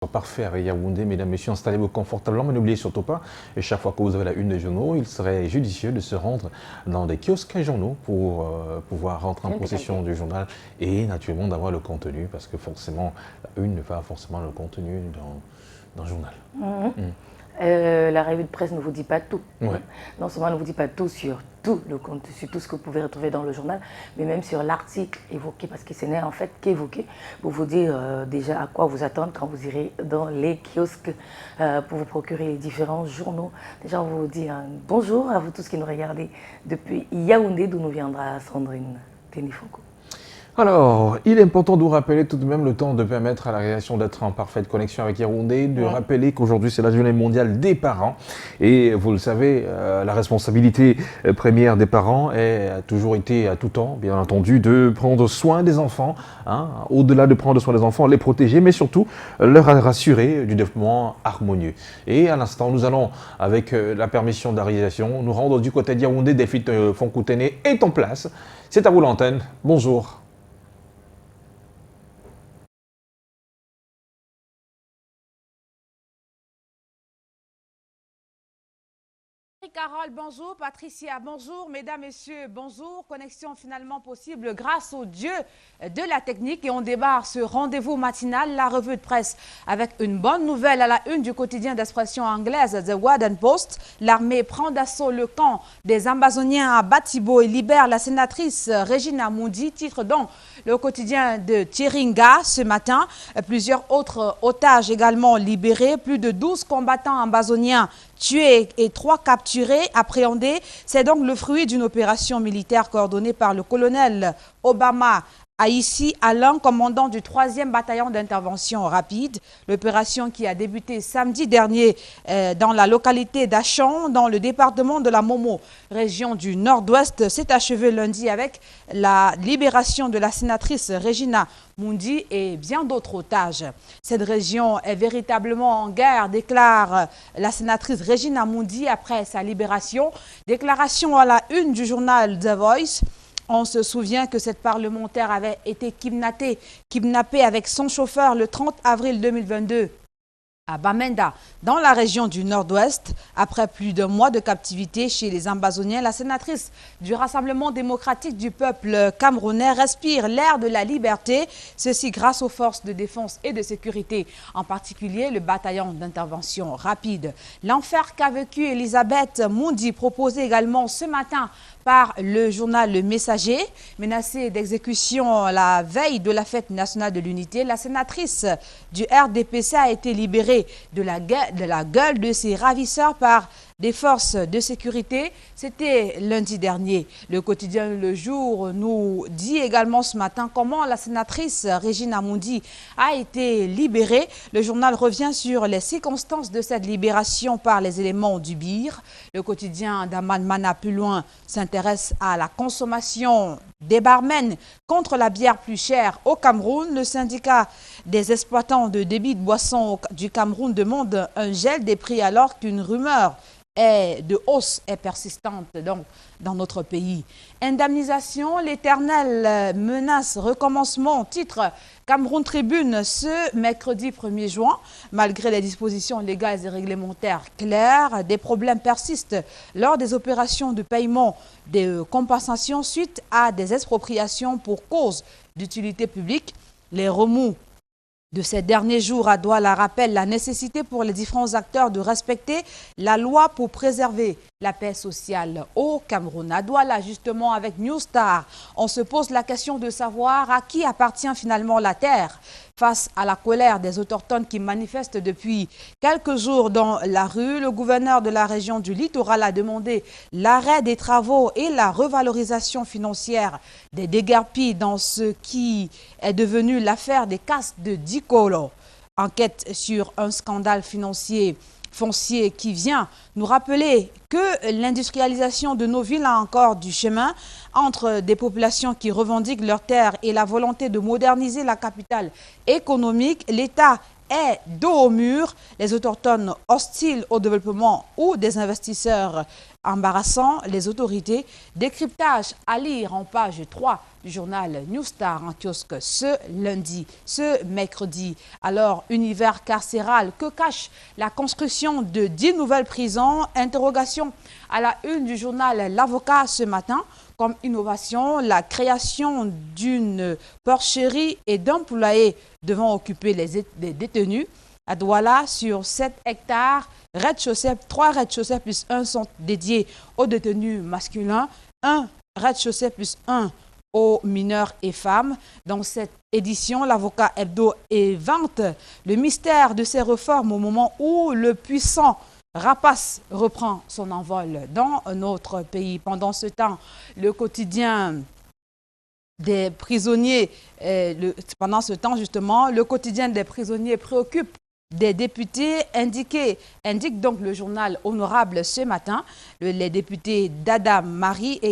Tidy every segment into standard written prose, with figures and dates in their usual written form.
Parfait avec Yaoundé, mesdames, messieurs, installez-vous confortablement, mais n'oubliez surtout pas, et chaque fois que vous avez la une des journaux, il serait judicieux de se rendre dans des kiosques à journaux pour pouvoir rentrer en possession du journal et naturellement d'avoir le contenu, parce que forcément, la une ne va forcément le contenu dans le journal. La revue de presse ne vous dit pas tout. Ouais. Non seulement ne vous dit pas tout sur tout le contenu, sur tout ce que vous pouvez retrouver dans le journal, mais même sur l'article évoqué, parce que ce n'est en fait qu'évoqué, pour vous dire déjà à quoi vous attendre quand vous irez dans les kiosques pour vous procurer les différents journaux. Déjà, on vous dit un bonjour à vous tous qui nous regardez depuis Yaoundé, d'où nous viendra Sandrine Tenifonko. Alors, il est important de vous rappeler tout de même le temps de permettre à la rédaction d'être en parfaite connexion avec Yaoundé, de rappeler qu'aujourd'hui c'est la journée mondiale des parents et vous le savez, la responsabilité première des parents a toujours été à tout temps, bien entendu, de prendre soin des enfants, au-delà de prendre soin des enfants, les protéger, mais surtout leur rassurer du développement harmonieux. Et à l'instant, nous allons, avec la permission de la réalisation, nous rendre du côté de Yaoundé. Delphine Fonkoutene est en place. C'est à vous l'antenne. Bonjour. Carole, bonjour. Patricia, bonjour. Mesdames, Messieurs, bonjour. Connexion finalement possible grâce au Dieu de la technique. Et on débarque ce rendez-vous matinal, la revue de presse, avec une bonne nouvelle à la une du quotidien d'expression anglaise, The Washington Post. L'armée prend d'assaut le camp des Amazoniens à Batibo et libère la sénatrice Regina Mundi. Titre donc le quotidien de Tiringa ce matin. Plusieurs autres otages également libérés. Plus de 12 combattants amazoniens tués et 3 capturés, appréhendés. C'est donc le fruit d'une opération militaire coordonnée par le colonel Obama Aïssi Alain, commandant du 3e bataillon d'intervention rapide. L'opération qui a débuté samedi dernier dans la localité d'Achon, dans le département de la Momo, région du Nord-Ouest, s'est achevée lundi avec la libération de la sénatrice Regina Mundi et bien d'autres otages. Cette région est véritablement en guerre, déclare la sénatrice Regina Mundi après sa libération. Déclaration à la une du journal The Voice. On se souvient que cette parlementaire avait été kidnappée avec son chauffeur le 30 avril 2022 à Bamenda, dans la région du Nord-Ouest. Après plus d'un mois de captivité chez les Amazoniens, la sénatrice du Rassemblement démocratique du peuple camerounais respire l'air de la liberté, ceci grâce aux forces de défense et de sécurité, en particulier le bataillon d'intervention rapide. L'enfer qu'a vécu Elisabeth Mundi, proposé également ce matin par le journal Le Messager. Menacée d'exécution la veille de la fête nationale de l'unité, la sénatrice du RDPC a été libérée de la gueule de ses ravisseurs par des forces de sécurité. C'était lundi dernier. Le quotidien Le Jour nous dit également ce matin comment la sénatrice Regina Mundi a été libérée. Le journal revient sur les circonstances de cette libération par les éléments du BIR. Le quotidien d'Aman Mana plus loin s'intéresse à la consommation des barmen contre la bière plus chère au Cameroun. Le syndicat des exploitants de débit de boissons du Cameroun demande un gel des prix alors qu'une rumeur de hausse est persistante donc dans notre pays. Indemnisation, l'éternelle menace recommencement, titre Cameroun Tribune ce mercredi 1er juin. Malgré les dispositions légales et réglementaires claires, des problèmes persistent lors des opérations de paiement des compensations suite à des expropriations pour cause d'utilité publique. Les remous de ces derniers jours à Douala rappellent la nécessité pour les différents acteurs de respecter la loi pour préserver la paix sociale au Cameroun. À Douala, justement, avec New Star, on se pose la question de savoir à qui appartient finalement la terre. Face à la colère des autochtones qui manifestent depuis quelques jours dans la rue, le gouverneur de la région du littoral a demandé l'arrêt des travaux et la revalorisation financière des déguerpis dans ce qui est devenu l'affaire des castes de Dikolo. Enquête sur un scandale foncier qui vient nous rappeler que l'industrialisation de nos villes a encore du chemin entre des populations qui revendiquent leurs terres et la volonté de moderniser la capitale économique. L'État est dos au mur, les autochtones hostiles au développement ou des investisseurs embarrassant les autorités. Décryptage à lire en page 3 du journal New Star en kiosque ce mercredi. Alors, univers carcéral, que cache la construction de 10 nouvelles prisons? Interrogation à la une du journal L'Avocat ce matin. Comme innovation, la création d'une porcherie et d'un poulailler devant occuper les détenus. À Douala, sur 7 hectares, rez-de-chaussée, 3 rez-de-chaussée plus 1 sont dédiés aux détenus masculins, 1 rez-de-chaussée plus 1 aux mineurs et femmes. Dans cette édition, l'avocat hebdo évente le mystère de ces réformes au moment où le puissant rapace reprend son envol dans notre pays. Pendant ce temps, le quotidien des prisonniers, le quotidien des prisonniers préoccupe des députés indique donc le journal Honorable ce matin. Les députés Dada Marie et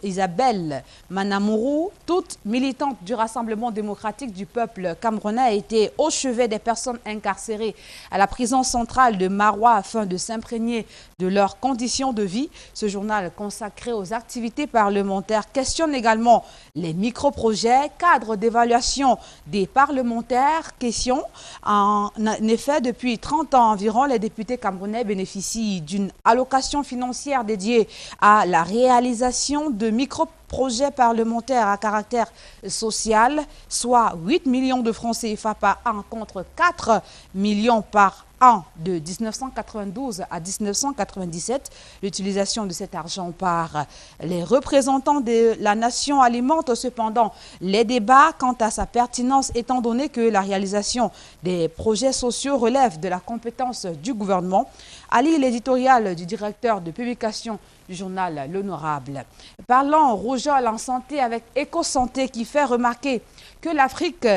Isabelle Manamourou, toutes militantes du Rassemblement démocratique du peuple camerounais, étaient au chevet des personnes incarcérées à la prison centrale de Marois afin de s'imprégner de leurs conditions de vie. Ce journal consacré aux activités parlementaires questionne également les micro-projets, cadres d'évaluation des parlementaires, questions. En effet, depuis 30 ans environ, les députés camerounais bénéficient d'une allocation financière dédiée à la réalisation de micro-projets parlementaires à caractère social, soit 8 millions de francs CFA par an contre 4 millions par an de 1992 à 1997. L'utilisation de cet argent par les représentants de la nation alimente cependant les débats quant à sa pertinence, étant donné que la réalisation des projets sociaux relève de la compétence du gouvernement. Ali, l'éditorial du directeur de publication du journal L'Honorable. Parlant rougeole en santé avec EcoSanté qui fait remarquer que l'Afrique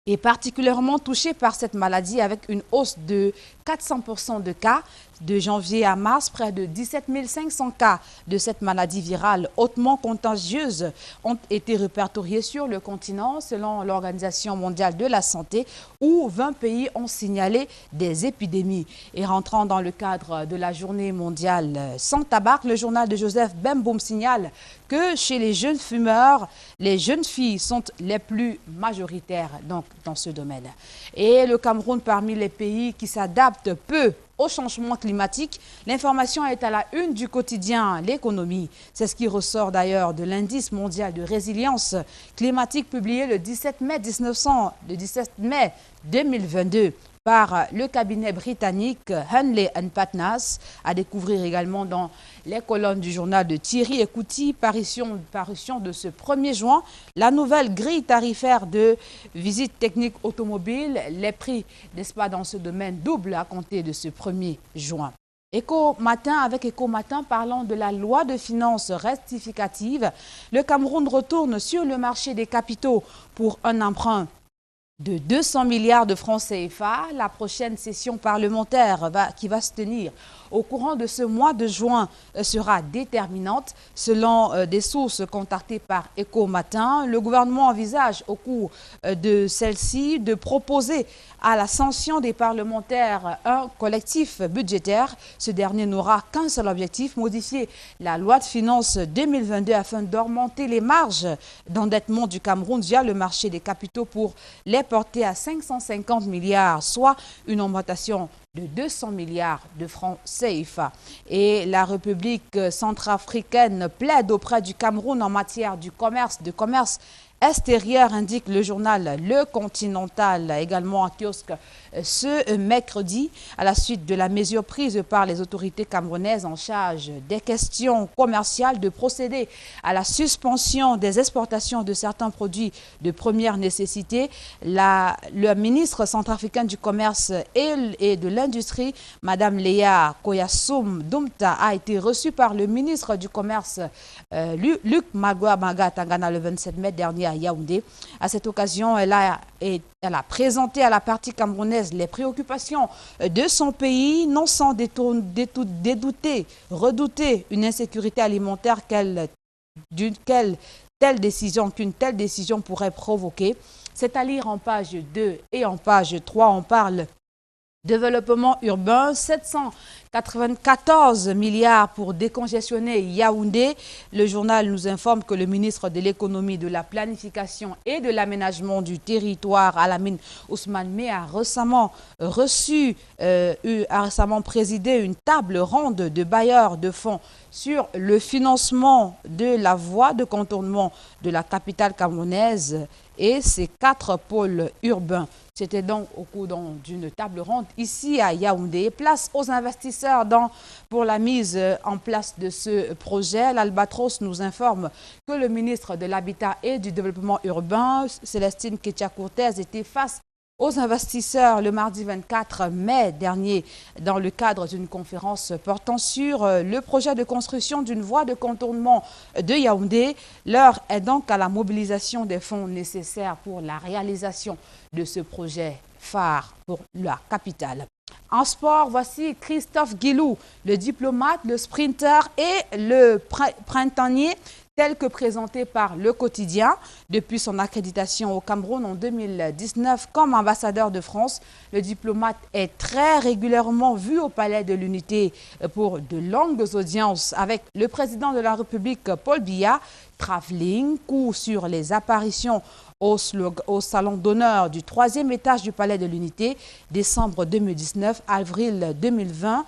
est particulièrement touchée par cette maladie avec une hausse de 400% de cas. De janvier à mars, près de 17 500 cas de cette maladie virale hautement contagieuse ont été répertoriés sur le continent selon l'Organisation mondiale de la santé, où 20 pays ont signalé des épidémies. Et rentrant dans le cadre de la journée mondiale sans tabac, le journal de Joseph Bemboum signale que chez les jeunes fumeurs, les jeunes filles sont les plus majoritaires donc, dans ce domaine. Et le Cameroun parmi les pays qui s'adaptent peu au changement climatique. L'information est à la une du quotidien L'économie. C'est ce qui ressort d'ailleurs de l'indice mondial de résilience climatique publié le 17 mai 2022 par le cabinet britannique Henley & Partners, à découvrir également dans les colonnes du journal de Thierry Ekouti, parution de ce 1er juin, la nouvelle grille tarifaire de visite technique automobile. Les prix, n'est-ce pas, dans ce domaine doublent à compter de ce 1er juin. Avec Éco Matin, parlant de la loi de finances rectificative, le Cameroun retourne sur le marché des capitaux pour un emprunt de 200 milliards de francs CFA. La prochaine session parlementaire qui va se tenir au courant de ce mois de juin sera déterminante. Selon des sources contactées par Éco Matin, le gouvernement envisage au cours de celle-ci de proposer à la sanction des parlementaires un collectif budgétaire. Ce dernier n'aura qu'un seul objectif, modifier la loi de finances 2022 afin d'augmenter les marges d'endettement du Cameroun via le marché des capitaux pour les porter à 550 milliards, soit une augmentation de 200 milliards de francs CFA. Et la République centrafricaine plaide auprès du Cameroun en matière de commerce extérieur, indique le journal Le Continental, également en kiosque ce mercredi, à la suite de la mesure prise par les autorités camerounaises en charge des questions commerciales de procéder à la suspension des exportations de certains produits de première nécessité. Le ministre centrafricain du Commerce et de l'Industrie, Madame Léa Koyassoum Doumta, a été reçue par le ministre du Commerce, Luc Magua Tangana, le 27 mai dernier à Yaoundé. À cette occasion, elle a présenté à la partie camerounaise les préoccupations de son pays, non sans redouter une insécurité alimentaire qu'une telle décision pourrait provoquer. C'est à lire en page 2 et en page 3. On parle Développement urbain, 794 milliards pour décongestionner Yaoundé. Le journal nous informe que le ministre de l'économie, de la planification et de l'aménagement du territoire, Alamine Ousmane Meh, a récemment présidé une table ronde de bailleurs de fonds sur le financement de la voie de contournement de la capitale camerounaise et ses 4 pôles urbains. C'était donc au cours d'une table ronde ici à Yaoundé. Place aux investisseurs pour la mise en place de ce projet. L'Albatros nous informe que le ministre de l'Habitat et du Développement urbain, Célestine Kétia-Courtez, était face aux investisseurs le mardi 24 mai dernier dans le cadre d'une conférence portant sur le projet de construction d'une voie de contournement de Yaoundé. L'heure est donc à la mobilisation des fonds nécessaires pour la réalisation de ce projet phare pour la capitale. En sport, voici Christophe Guilou, le diplomate, le sprinter et le printanier, tel que présenté par Le Quotidien. Depuis son accréditation au Cameroun en 2019 comme ambassadeur de France, le diplomate est très régulièrement vu au Palais de l'Unité pour de longues audiences avec le président de la République, Paul Biya. Travelling, cours sur les apparitions au salon d'honneur du 3e étage du Palais de l'Unité, décembre 2019, avril 2020,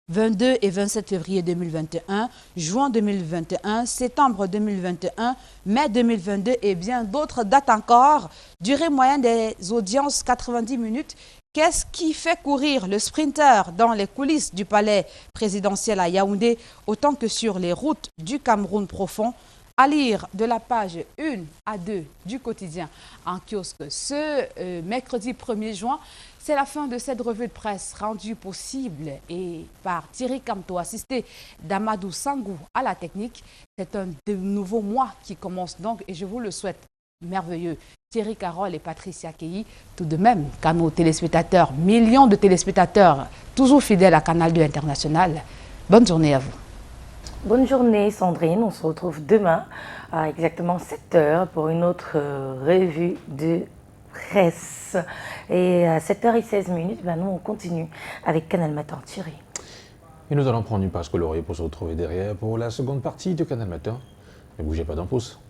22 et 27 février 2021, juin 2021, septembre 2021, mai 2022 et bien d'autres dates encore. Durée moyenne des audiences 90 minutes. Qu'est-ce qui fait courir le sprinter dans les coulisses du palais présidentiel à Yaoundé autant que sur les routes du Cameroun profond? À lire de la page 1 à 2 du quotidien en kiosque ce mercredi 1er juin. C'est la fin de cette revue de presse rendue possible et par Thierry Camto, assisté d'Amadou Sangou à la technique. C'est un nouveau mois qui commence donc et je vous le souhaite merveilleux. Thierry Carole et Patricia Keyi, tout de même qu'à nos téléspectateurs, millions de téléspectateurs toujours fidèles à Canal 2 International. Bonne journée à vous. Bonne journée Sandrine, on se retrouve demain à exactement 7 h pour une autre revue de presse. Et à 7h16, nous on continue avec Canal Matin. Thierry. Et nous allons prendre une page colorée pour se retrouver derrière pour la seconde partie de Canal Matin. Ne bougez pas d'un pouce.